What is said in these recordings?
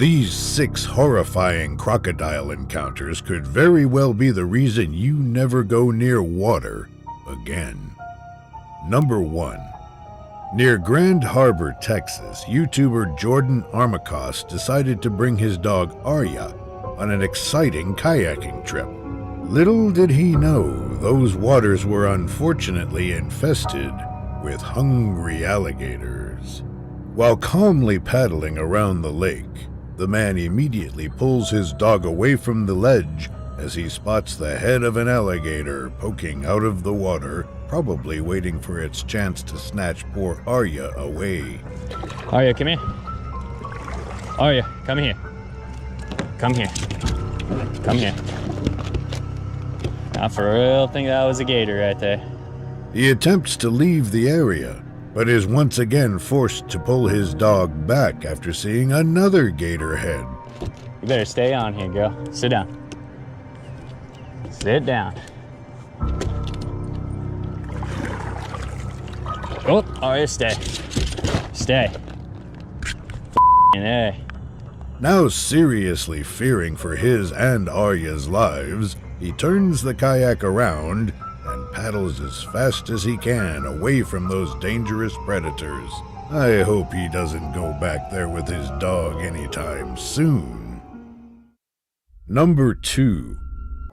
These 6 horrifying crocodile encounters could very well be the reason you never go near water again. Number 1. Near Grand Harbor, Texas, YouTuber Jordan Armacost decided to bring his dog Arya on an exciting kayaking trip. Little did he know, those waters were unfortunately infested with hungry alligators. While calmly paddling around the lake, the man immediately pulls his dog away from the ledge as he spots the head of an alligator poking out of the water, probably waiting for its chance to snatch poor Arya away. Arya, come here. Arya, come here. Come here. Come here. I for real think that was a gator right there. He attempts to leave the area, but is once again forced to pull his dog back after seeing another gator head. You better stay on here, girl. Sit down. Sit down. Oh, Arya, stay. Stay. F***ing Now seriously fearing for his and Arya's lives, he turns the kayak around and paddles as fast as he can away from those dangerous predators. I hope he doesn't go back there with his dog anytime soon. Number 2.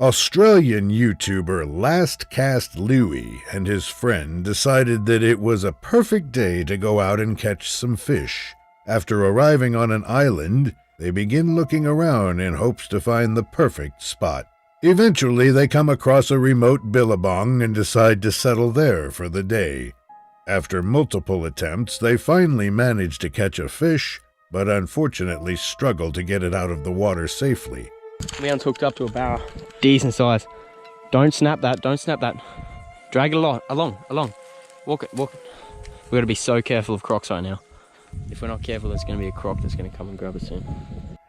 Australian YouTuber Last Cast Louie and his friend decided that it was a perfect day to go out and catch some fish. After arriving on an island, they begin looking around in hopes to find the perfect spot. Eventually, they come across a remote billabong and decide to settle there for the day. After multiple attempts, they finally manage to catch a fish, but unfortunately struggle to get it out of the water safely. Leon's hooked up to a barra. Decent size. Don't snap that, don't snap that. Drag it along. Walk it. We've got to be so careful of crocs right now. If we're not careful, there's going to be a croc that's going to come and grab us soon.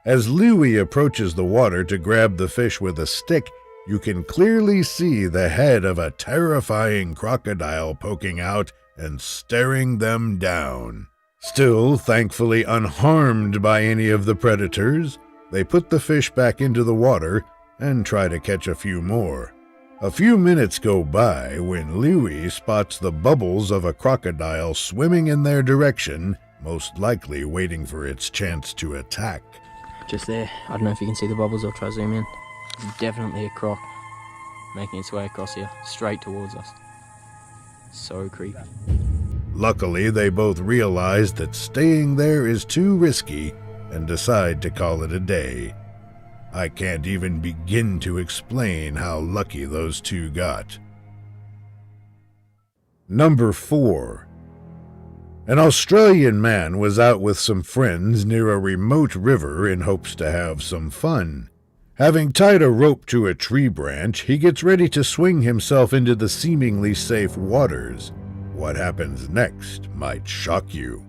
As Louie approaches the water to grab the fish with a stick, you can clearly see the head of a terrifying crocodile poking out and staring them down. Still, thankfully unharmed by any of the predators, they put the fish back into the water and try to catch a few more. A few minutes go by when Louie spots the bubbles of a crocodile swimming in their direction, most likely waiting for its chance to attack. Just there. I don't know if you can see the bubbles. I'll try to zoom in. It's definitely a croc making its way across here, straight towards us. So creepy. Luckily, they both realize that staying there is too risky and decide to call it a day. I can't even begin to explain how lucky those two got. Number 4. An Australian man was out with some friends near a remote river in hopes to have some fun. Having tied a rope to a tree branch, he gets ready to swing himself into the seemingly safe waters. What happens next might shock you.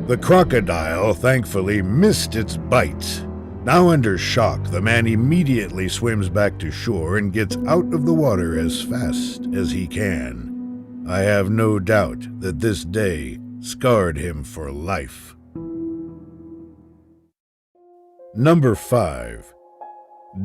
The crocodile thankfully missed its bite. Now under shock, the man immediately swims back to shore and gets out of the water as fast as he can. I have no doubt that this day scarred him for life. Number 5.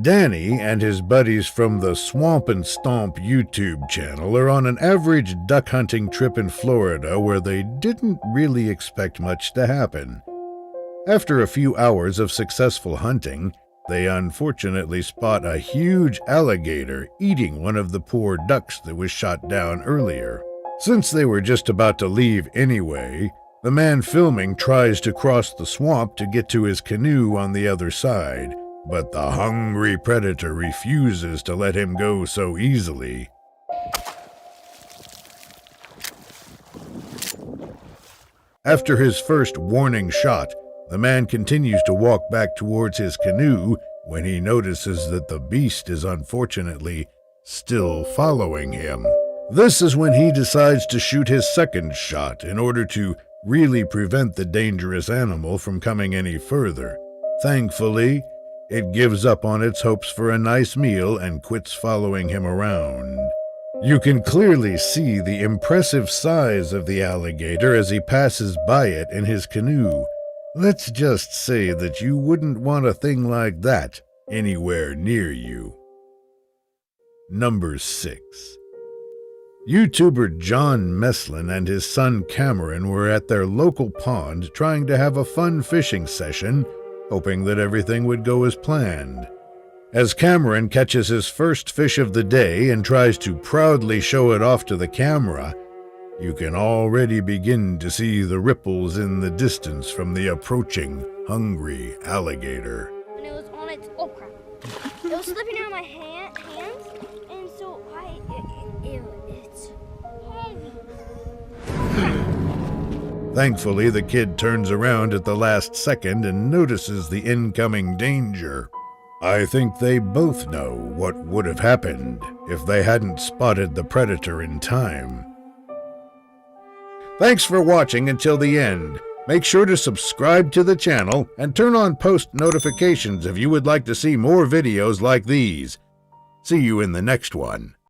Danny and his buddies from the Swamp and Stomp YouTube channel are on an average duck hunting trip in Florida where they didn't really expect much to happen. After a few hours of successful hunting, they unfortunately spot a huge alligator eating one of the poor ducks that was shot down earlier. Since they were just about to leave anyway, the man filming tries to cross the swamp to get to his canoe on the other side. But the hungry predator refuses to let him go so easily. After his first warning shot, the man continues to walk back towards his canoe when he notices that the beast is unfortunately still following him. This is when he decides to shoot his second shot in order to really prevent the dangerous animal from coming any further. Thankfully, it gives up on its hopes for a nice meal and quits following him around. You can clearly see the impressive size of the alligator as he passes by it in his canoe. Let's just say that you wouldn't want a thing like that anywhere near you. Number 6. YouTuber John Meslin and his son Cameron were at their local pond trying to have a fun fishing session, hoping that everything would go as planned. As Cameron catches his first fish of the day and tries to proudly show it off to the camera, you can already begin to see the ripples in the distance from the approaching hungry alligator. And it was on its, oh crap. It was slipping out of my hands, and so it's heavy. Thankfully, the kid turns around at the last second and notices the incoming danger. I think they both know what would have happened if they hadn't spotted the predator in time. Thanks for watching until the end. Make sure to subscribe to the channel and turn on post notifications if you would like to see more videos like these. See you in the next one.